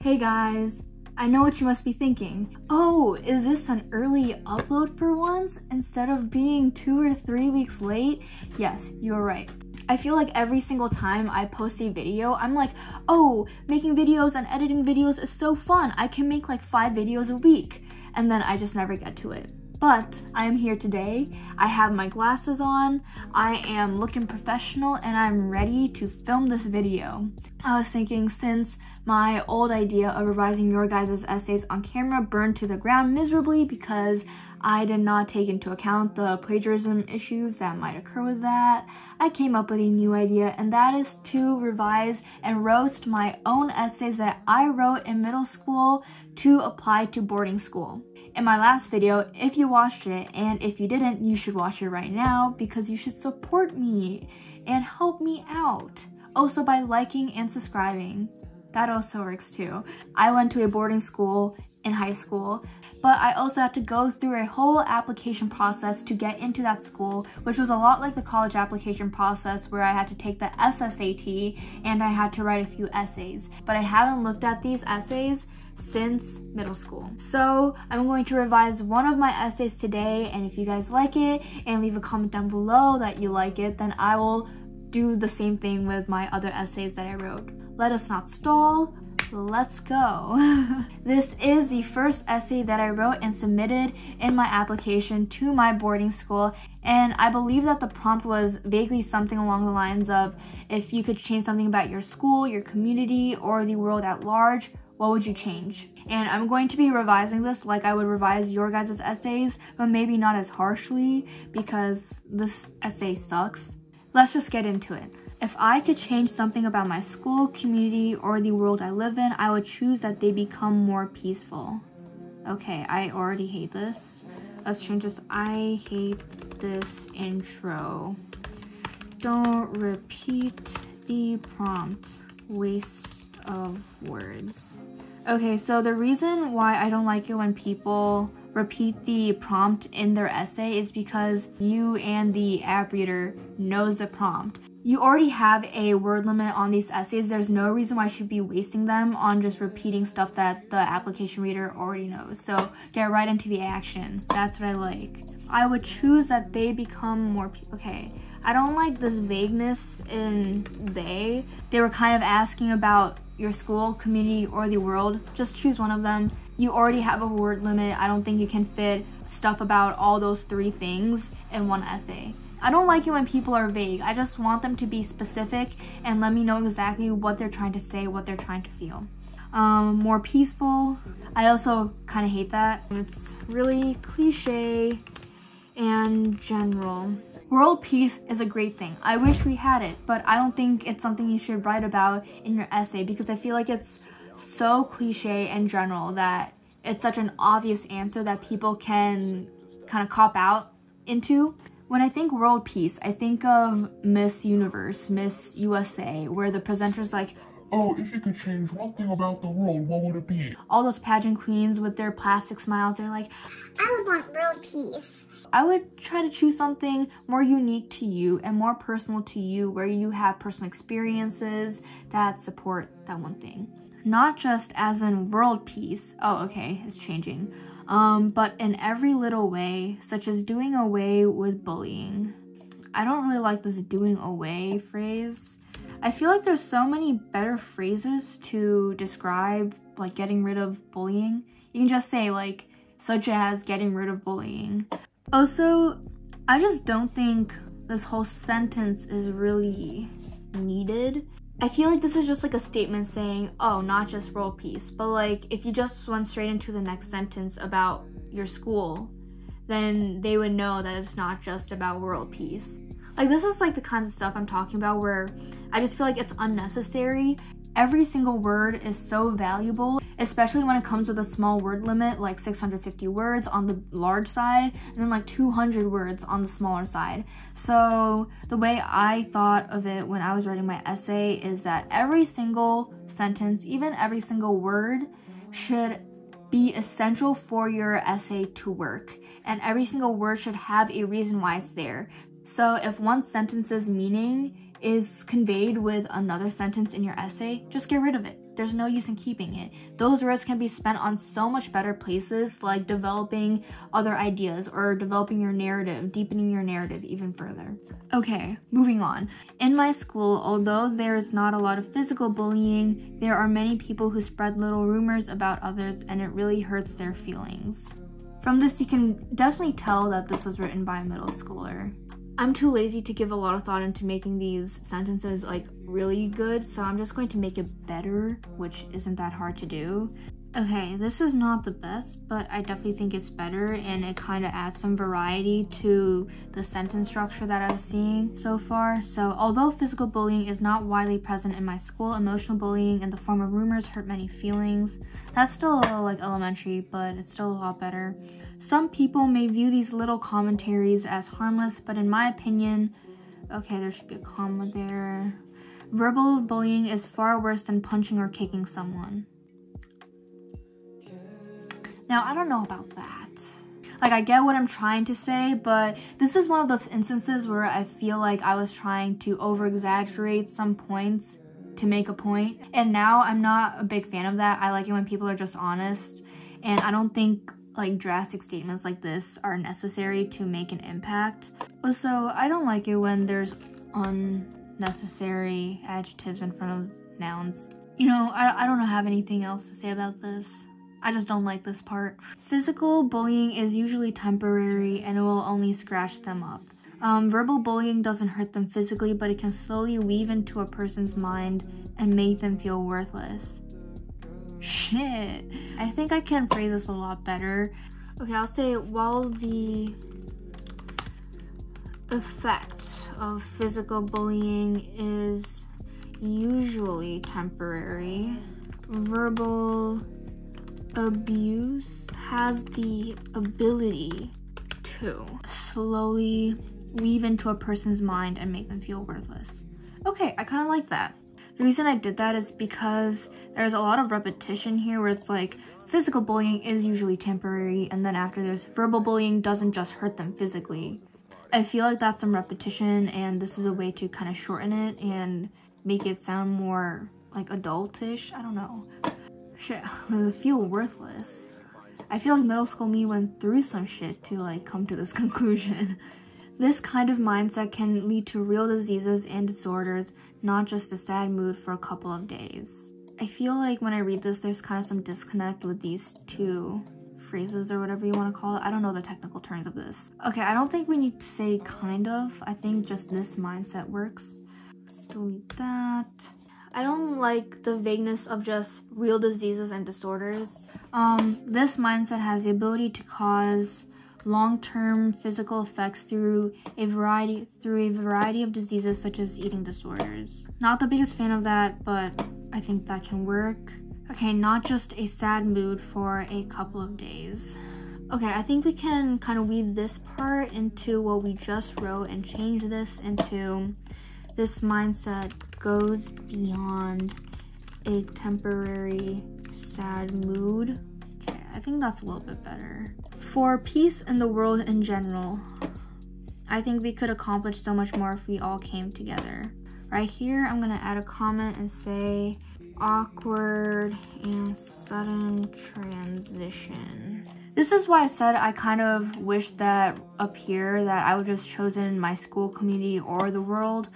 Hey guys, I know what you must be thinking. Oh, is this an early upload for once instead of being 2 or 3 weeks late? Yes, you're right. I feel like every single time I post a video, I'm like, oh, making videos and editing videos is so fun. I can make like 5 videos a week. And then I just never get to it. But I am here today. I have my glasses on, I am looking professional, and I'm ready to film this video. I was thinking, since my old idea of revising your guys' essays on camera burned to the ground miserably because I did not take into account the plagiarism issues that might occur with that, I came up with a new idea, and that is to revise and roast my own essays that I wrote in middle school to apply to boarding school. In my last video, if you watched it, and if you didn't, you should watch it right now because you should support me and help me out. Also by liking and subscribing. That also works too. I went to a boarding school in high school, but I also had to go through a whole application process to get into that school, which was a lot like the college application process where I had to take the SSAT and I had to write a few essays. But I haven't looked at these essays since middle school. So I'm going to revise one of my essays today, and if you guys like it and leave a comment down below that you like it, then I will do the same thing with my other essays that I wrote. Let us not stall, let's go. This is the first essay that I wrote and submitted in my application to my boarding school, and I believe that the prompt was vaguely something along the lines of, if you could change something about your school, your community, or the world at large, what would you change? And I'm going to be revising this like I would revise your guys' essays, but maybe not as harshly because this essay sucks. Let's just get into it. If I could change something about my school, community, or the world I live in, I would choose that they become more peaceful. Okay, I already hate this. Let's change this. I hate this intro. Don't repeat the prompt. Waste of words. Okay, so the reason why I don't like it when people repeat the prompt in their essay is because you and the app reader knows the prompt. You already have a word limit on these essays. There's no reason why I should be wasting them on just repeating stuff that the application reader already knows. So get right into the action. That's what I like. I would choose that they become more okay. I don't like this vagueness in they. They were kind of asking about your school, community, or the world. Just choose one of them. You already have a word limit. I don't think you can fit stuff about all those 3 things in one essay. I don't like it when people are vague. I just want them to be specific and let me know exactly what they're trying to say, what they're trying to feel. More peaceful. I also kind of hate that. It's really cliche and general. World peace is a great thing. I wish we had it, but I don't think it's something you should write about in your essay because I feel like it's so cliche and general that it's such an obvious answer that people can kind of cop out into. When I think world peace, I think of Miss Universe, Miss USA, where the presenter's like, oh, if you could change one thing about the world, what would it be? All those pageant queens with their plastic smiles, they're like, I would want world peace. I would try to choose something more unique to you and more personal to you, where you have personal experiences that support that one thing. Not just as in world peace. Oh, okay, it's changing. But in every little way, such as doing away with bullying. I don't really like this doing away phrase. I feel like there's so many better phrases to describe like getting rid of bullying. You can just say like, such as getting rid of bullying. Also, I just don't think this whole sentence is really needed. I feel like this is just like a statement saying, oh, not just world peace, but like if you just went straight into the next sentence about your school, then they would know that it's not just about world peace. Like this is like the kinds of stuff I'm talking about where I just feel like it's unnecessary. Every single word is so valuable, especially when it comes with a small word limit, like 650 words on the large side, and then like 200 words on the smaller side. So the way I thought of it when I was writing my essay is that every single sentence, even every single word, should be essential for your essay to work. And every single word should have a reason why it's there. So if one sentence's meaning is conveyed with another sentence in your essay, just get rid of it. there's no use in keeping it. Those words can be spent on so much better places, like developing other ideas or developing your narrative, deepening your narrative even further. Okay, moving on. In my school, although there is not a lot of physical bullying, there are many people who spread little rumors about others, and it really hurts their feelings. From this, you can definitely tell that this was written by a middle schooler. I'm too lazy to give a lot of thought into making these sentences like really good, so I'm just going to make it better, which isn't that hard to do. Okay, this is not the best, but I definitely think it's better, and it kind of adds some variety to the sentence structure that I was seeing so far. So, although physical bullying is not widely present in my school, emotional bullying in the form of rumors hurt many feelings. That's still a little like elementary, but it's still a lot better. Some people may view these little commentaries as harmless, but in my opinion, okay, there should be a comma there. Verbal bullying is far worse than punching or kicking someone. Now, I don't know about that. Like, I get what I'm trying to say, but this is one of those instances where I feel like I was trying to over-exaggerate some points to make a point. And now I'm not a big fan of that. I like it when people are just honest. And I don't think like drastic statements like this are necessary to make an impact. Also, I don't like it when there's unnecessary adjectives in front of nouns. You know, I don't have anything else to say about this. I just don't like this part. Physical bullying is usually temporary and it will only scratch them up. Verbal bullying doesn't hurt them physically, but it can slowly weave into a person's mind and make them feel worthless. Shit. I think I can phrase this a lot better. Okay, I'll say, while the effect of physical bullying is usually temporary, verbal abuse has the ability to slowly weave into a person's mind and make them feel worthless. Okay, I kind of like that. The reason I did that is because there's a lot of repetition here where it's like physical bullying is usually temporary, and then after there's verbal bullying doesn't just hurt them physically. I feel like that's some repetition, and this is a way to kind of shorten it and make it sound more like adultish. I don't know. Shit, I feel worthless. I feel like middle school me went through some shit to like come to this conclusion. This kind of mindset can lead to real diseases and disorders, not just a sad mood for a couple of days. I feel like when I read this, there's kind of some disconnect with these two phrases or whatever you want to call it. I don't know the technical terms of this. Okay, I don't think we need to say kind of. I think just this mindset works. Let's delete that. I don't like the vagueness of just real diseases and disorders. This mindset has the ability to cause long-term physical effects through a variety of diseases such as eating disorders. Not the biggest fan of that, but I think that can work. Okay, not just a sad mood for a couple of days. Okay, I think we can kind of weave this part into what we just wrote and change this into this mindset goes beyond a temporary sad mood. Okay, I think that's a little bit better. For peace in the world in general, I think we could accomplish so much more if we all came together. Right here, I'm gonna add a comment and say awkward and sudden transition. This is why I said I kind of wish that up here that I would just chosen my school community or the world,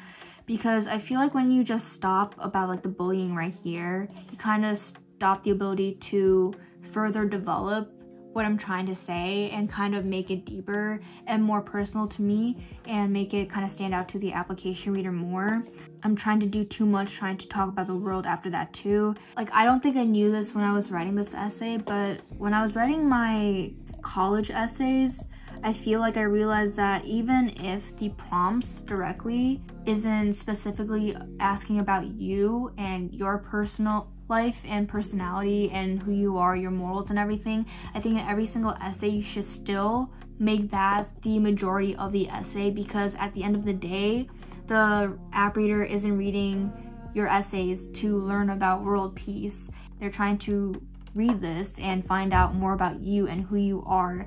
because I feel like when you just stop about like the bullying right here, you kind of stop the ability to further develop what I'm trying to say and kind of make it deeper and more personal to me and make it kind of stand out to the application reader more. I'm trying to do too much, trying to talk about the world after that too. Like, I don't think I knew this when I was writing this essay, but when I was writing my college essays, I feel like I realized that even if the prompts directly isn't specifically asking about you and your personal life and personality and who you are, your morals and everything, I think in every single essay you should still make that the majority of the essay, because at the end of the day, the app reader isn't reading your essays to learn about world peace. They're trying to read this and find out more about you and who you are.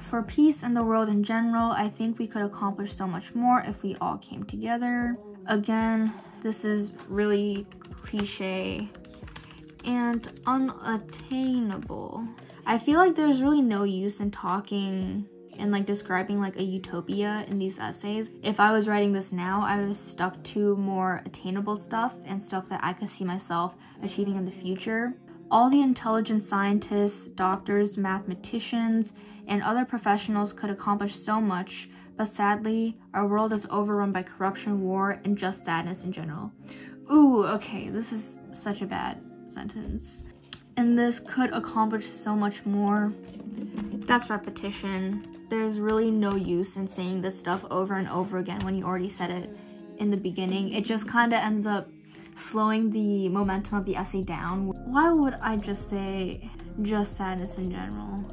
For peace in the world in general, I think we could accomplish so much more if we all came together. Again, this is really cliche and unattainable. I feel like there's really no use in talking and like describing like a utopia in these essays. If I was writing this now, I would have stuck to more attainable stuff and stuff that I could see myself achieving in the future. All the intelligent scientists, doctors, mathematicians, and other professionals could accomplish so much, but sadly, our world is overrun by corruption, war, and just sadness in general. Ooh, okay, this is such a bad sentence. And this could accomplish so much more. That's repetition. There's really no use in saying this stuff over and over again when you already said it in the beginning. It just kind of ends up slowing the momentum of the essay down. Why would I just say just sadness in general?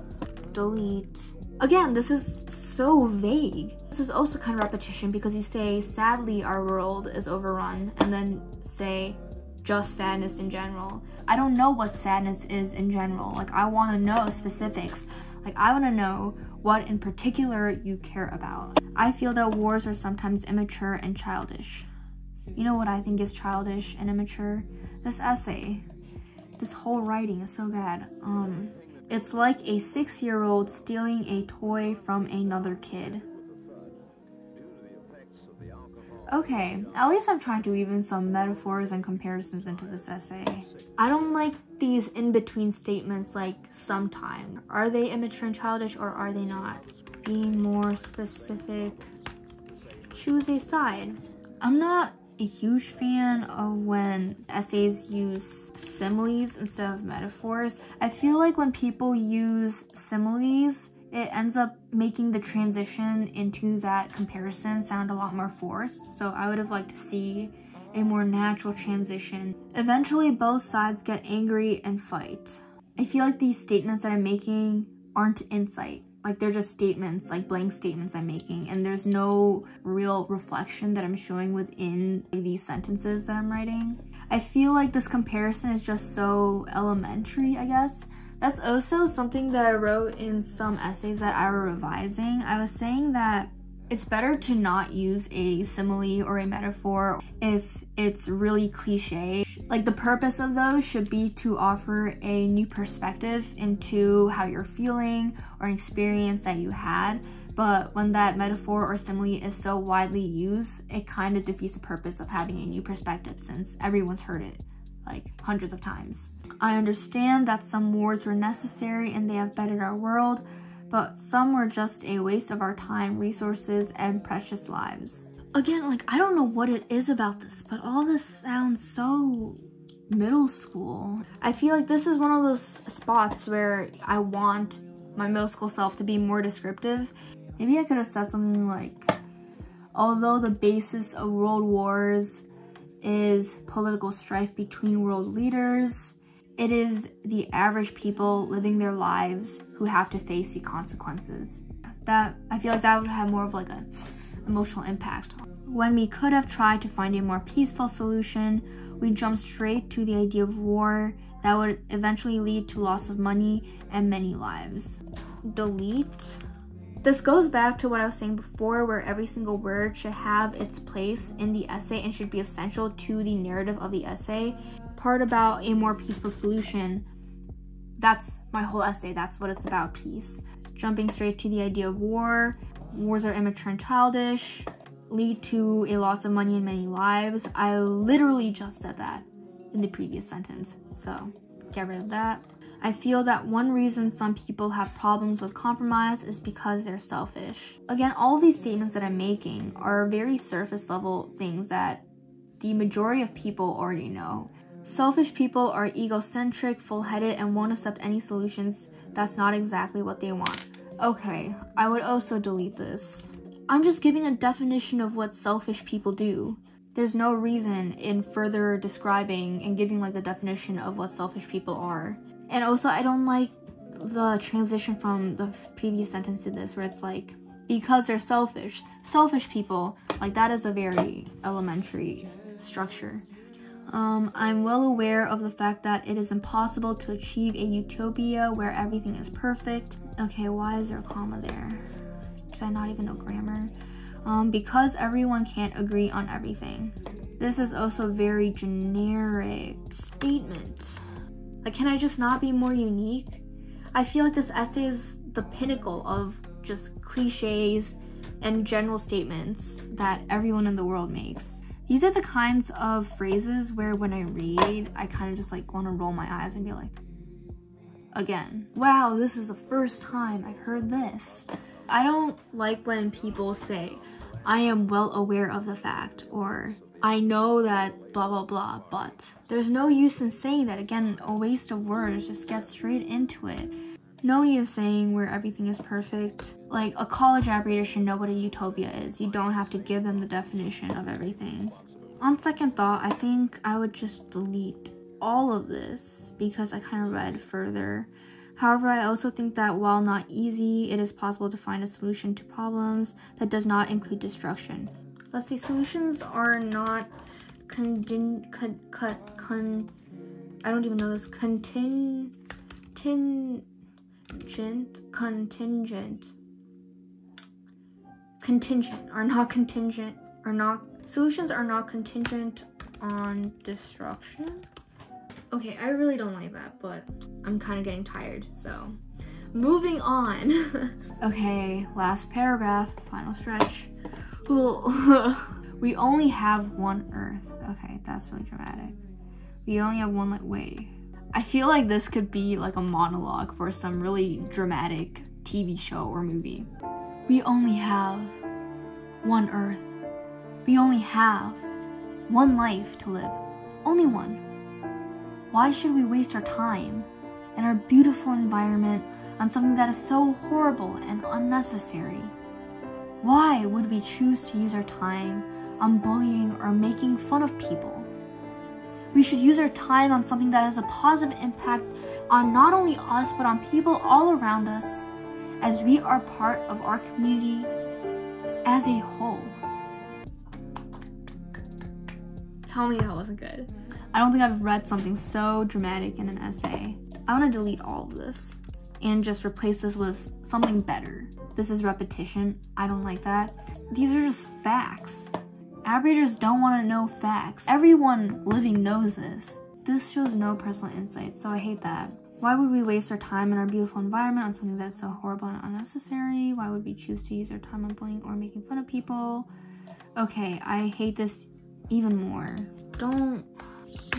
Delete. Again, this is so vague. This is also kind of repetition because you say sadly our world is overrun and then say just sadness in general. I don't know what sadness is in general. Like, I want to know specifics. Like, I want to know what in particular you care about. I feel that wars are sometimes immature and childish. You know what I think is childish and immature? This essay. This whole writing is so bad. It's like a 6-year-old stealing a toy from another kid. Okay, at least I'm trying to weave in some metaphors and comparisons into this essay. I don't like these in-between statements like sometime. Are they immature and childish or are they not? Be more specific. Choose a side. I'm not a huge fan of when essays use similes instead of metaphors. I feel like when people use similes, it ends up making the transition into that comparison sound a lot more forced. So I would have liked to see a more natural transition. Eventually, both sides get angry and fight. I feel like these statements that I'm making aren't insight. Like, they're just statements, like blank statements I'm making, and there's no real reflection that I'm showing within these sentences that I'm writing. I feel like this comparison is just so elementary, I guess. That's also something that I wrote in some essays that I were revising. I was saying that it's better to not use a simile or a metaphor if it's really cliche. Like, the purpose of those should be to offer a new perspective into how you're feeling or an experience that you had. But when that metaphor or simile is so widely used, it kind of defeats the purpose of having a new perspective since everyone's heard it like hundreds of times. I understand that some wars were necessary and they have bettered our world, but some were just a waste of our time, resources, and precious lives. Again, like, I don't know what it is about this, but all this sounds so middle school. I feel like this is one of those spots where I want my middle school self to be more descriptive. Maybe I could have said something like, although the basis of world wars is political strife between world leaders, it is the average people living their lives who have to face the consequences. That, I feel like that would have more of like a emotional impact. When we could have tried to find a more peaceful solution, we jumped straight to the idea of war that would eventually lead to loss of money and many lives. Delete. This goes back to what I was saying before, where every single word should have its place in the essay and should be essential to the narrative of the essay. Part about a more peaceful solution, that's my whole essay. That's what it's about, peace. Jumping straight to the idea of war. Wars are immature and childish, lead to a loss of money and many lives. I literally just said that in the previous sentence, so get rid of that. I feel that one reason some people have problems with compromise is because they're selfish. Again, all of these statements that I'm making are very surface level things that the majority of people already know. Selfish people are egocentric, full-headed, and won't accept any solutions that's not exactly what they want. Okay, I would also delete this. I'm just giving a definition of what selfish people do. There's no reason in further describing and giving like the definition of what selfish people are. And also, I don't like the transition from the previous sentence to this, where it's like, because they're selfish. Selfish people, like, that is a very elementary structure. I'm well aware of the fact that it is impossible to achieve a utopia where everything is perfect. Okay, why is there a comma there? Did I not even know grammar? Because everyone can't agree on everything. This is also a very generic statement. Like, can I just not be more unique? I feel like this essay is the pinnacle of just cliches and general statements that everyone in the world makes. These are the kinds of phrases where when I read, I kind of just like want to roll my eyes and be like, again. Wow, this is the first time I've heard this. I don't like when people say, I am well aware of the fact, or I know that blah blah blah, but there's no use in saying that. Again, a waste of words. Just get straight into it. No need in saying where everything is perfect. Like, a college abbreviator should know what a utopia is. You don't have to give them the definition of everything. On second thought, I think I would just delete all of this because I kind of read further. However, I also think that while not easy, it is possible to find a solution to problems that does not include destruction. Let's see, solutions are not contingent. I don't even know this. Solutions are not contingent on destruction. Okay, I really don't like that, but I'm kind of getting tired, so moving on. Okay, last paragraph, final stretch. We only have one Earth. Okay, that's really dramatic. We only have one way. I feel like this could be like a monologue for some really dramatic TV show or movie. We only have one Earth. We only have one life to live. Only one. Why should we waste our time and our beautiful environment on something that is so horrible and unnecessary? Why would we choose to use our time on bullying or making fun of people? We should use our time on something that has a positive impact on not only us, but on people all around us, as we are part of our community as a whole. Tell me that wasn't good. I don't think I've read something so dramatic in an essay. I want to delete all of this and just replace this with something better. This is repetition. I don't like that. These are just facts. Abbreviators don't want to know facts. Everyone living knows this. This shows no personal insight, so I hate that. Why would we waste our time in our beautiful environment on something that's so horrible and unnecessary? Why would we choose to use our time on bullying or making fun of people? Okay, I hate this even more. Don't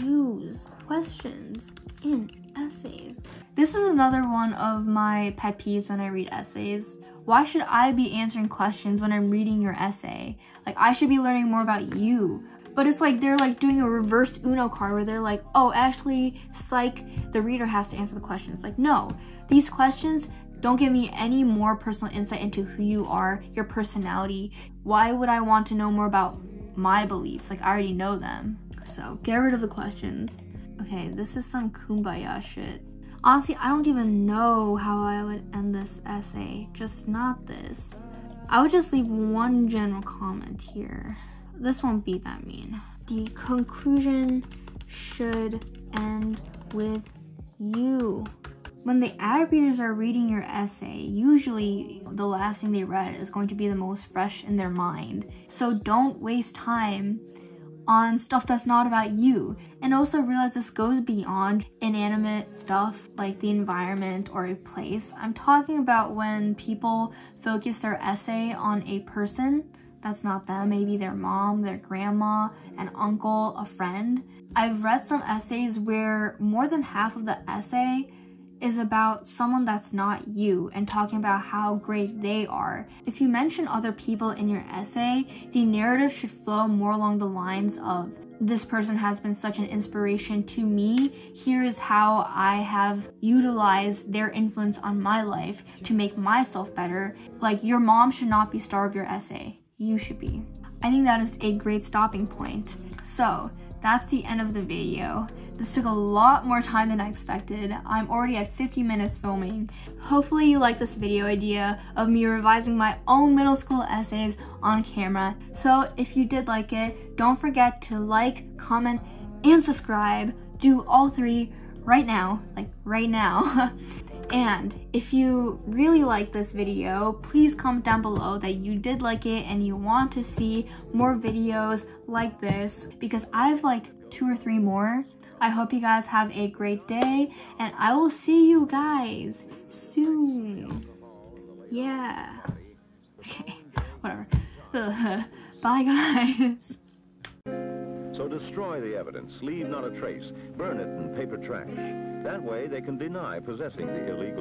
use questions in essays. This is another one of my pet peeves when I read essays. Why should I be answering questions when I'm reading your essay? Like, I should be learning more about you. But it's like they're like doing a reverse Uno card where they're like, oh, actually, psych, the reader has to answer the questions. Like, no, these questions don't give me any more personal insight into who you are, your personality. Why would I want to know more about my beliefs? Like, I already know them. So get rid of the questions. Okay, this is some kumbaya shit. Honestly, I don't even know how I would end this essay. Just not this. I would just leave one general comment here. This won't be that mean. The conclusion should end with you. When the ad readers are reading your essay, usually the last thing they read is going to be the most fresh in their mind. So don't waste time on stuff that's not about you. And also realize this goes beyond inanimate stuff like the environment or a place. I'm talking about when people focus their essay on a person that's not them, maybe their mom, their grandma, an uncle, a friend. I've read some essays where more than half of the essay is about someone that's not you and talking about how great they are. If you mention other people in your essay, the narrative should flow more along the lines of, this person has been such an inspiration to me. Here's how I have utilized their influence on my life to make myself better. Like, your mom should not be star of your essay. You should be. I think that is a great stopping point. So that's the end of the video. This took a lot more time than I expected. I'm already at 50 minutes filming. Hopefully you like this video idea of me revising my own middle school essays on camera. So if you did like it, don't forget to like, comment, and subscribe. Do all three right now, like right now. And if you really like this video, please comment down below that you did like it and you want to see more videos like this, because I have like 2 or 3 more I hope you guys have a great day, and I will see you guys soon. Yeah. Okay, whatever. Bye, guys. So destroy the evidence, leave not a trace, burn it in paper trash. That way they can deny possessing the illegal